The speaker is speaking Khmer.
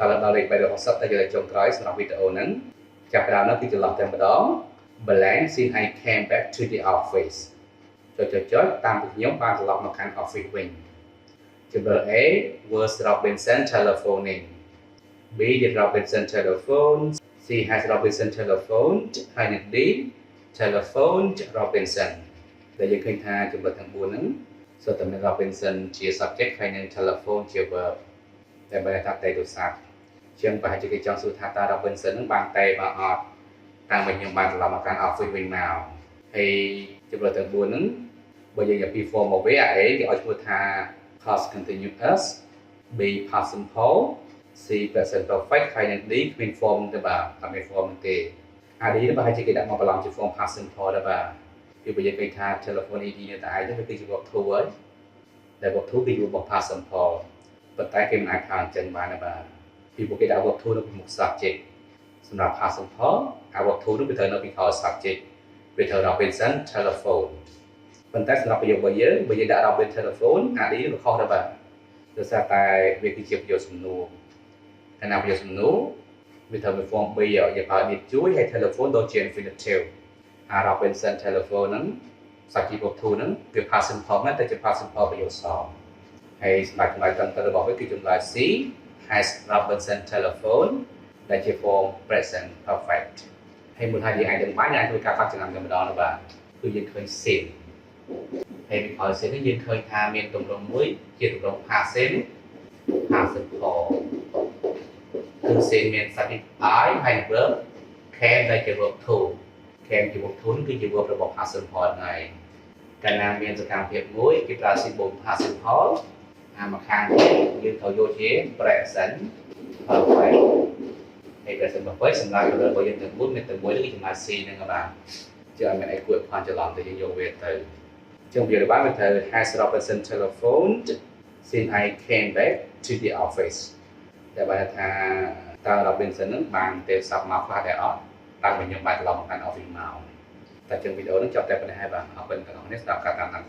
តើដល់លេខ360តែយើងចុងក្រោយសម្រាប់វីដេអូហ្នឹងចាប់ផ្ដើមនោះគឺចន្លោះតែម្ដង blank since I came back to the office ចុចតាមពីខ្ញុំបានត្រឡប់មកកាន់ office វិញជំរើស A was Robinson telephoning B did Robinson telephone C has Robinson telephoned ហើយនិង D telephoned Robinson ដែលយើងឃើញថាជំរើសទាំង4ហ្នឹងសុទ្ធតែមាន Robinson ជា subject ហើយនិង telephone ជា verb តែបើថាតែទូរស័ព្ទជាងប្រហែលជាគេចង់សួរថាតើ Robinson ហ្នឹងបានតែមកអត់តាមវិញខ្ញុំបានត្រឡប់មកកាន់ office វិញមកហើយជំរើសទាំង4ហ្នឹងបើយើងយកពី form មកវិញ A គេឲ្យឈ្មោះថា past continuous B past simple C present perfect ហើយនិង D គ្មាន form ទេបាទអត់មាន form ទេ AD នេះប្រហែលជាគេដាក់មកបន្លំជា form past simple ដែរបាទពីបើយើងឃើញថា telephone ED នៅតែឯងទៅវាគឺជា verb to ហើយដែល verb to គឺជា verb past simple ប៉ុន្តែគេមិនអាចថាអញ្ចឹងបានទេបាទពីពួកគេដាក់ verb to នៅពីមុខ subject សម្រាប់ past simple verb to នោះវាត្រូវនៅពីក្រោយ subject វាត្រូវ Robinson telephone ប៉ុន្តែសម្រាប់ប្រយោគរបស់យើងបើយើងដាក់ Robinson telephone AD នេះវាខុសដែរបាទដោយសារតែវាគឺជាប្រយោគសំណួរកាលណាប្រយោគសំណួរវាត្រូវមាន form B ឲ្យយើងប្រើ did ជួយហើយ telephone ដូចជា infinitive Robinson telephone ហ្នឹង subject verb to ហ្នឹងវា past simple ណាស់តែជា past simple ប្រយោគសងហើយសម្រាប់ចម្លើយត្រឹមត្រូវរបស់វាគឺចម្លើយ C has Robinson telephone ដែលជា form present perfect ហើយមុនហើយយើងអាចដឹងបានយើងអាចធ្វើការកាត់ចំណាំតែម្ដងណាបាទគឺយើងឃើញ sin ហើយពីក្រោយ sin នេះយើងឃើញថាមានទម្រង់មួយជាទម្រង់ passive simple គឺ sin មាន subject I ហើយ verb can ដែលជា verb to can ជា verb to គឺជា verb របស់ past simple ហ្នឹងកាលណាមានសកម្មភាពមួយគេប្រើ symbol past simple មកខាងទៀតយើងត្រូវយកជា present perfect ហើយ present perfect សម្រាប់របស់យើងទាំង4មានតែមួយគឺចំណាយ C ហ្នឹងបាទchứ anh ấy quên hoàn trở lòng thì vô về từ trong việc bán về thời has Robinson telephoned since I came back to the office để bài thà ta Robinson nó bàn tiêu sập mặt qua để ở đang mình nhận bài lòng thành office màu tại trong video nó cho tay bên hai bạn học bên cái này là cả tám năm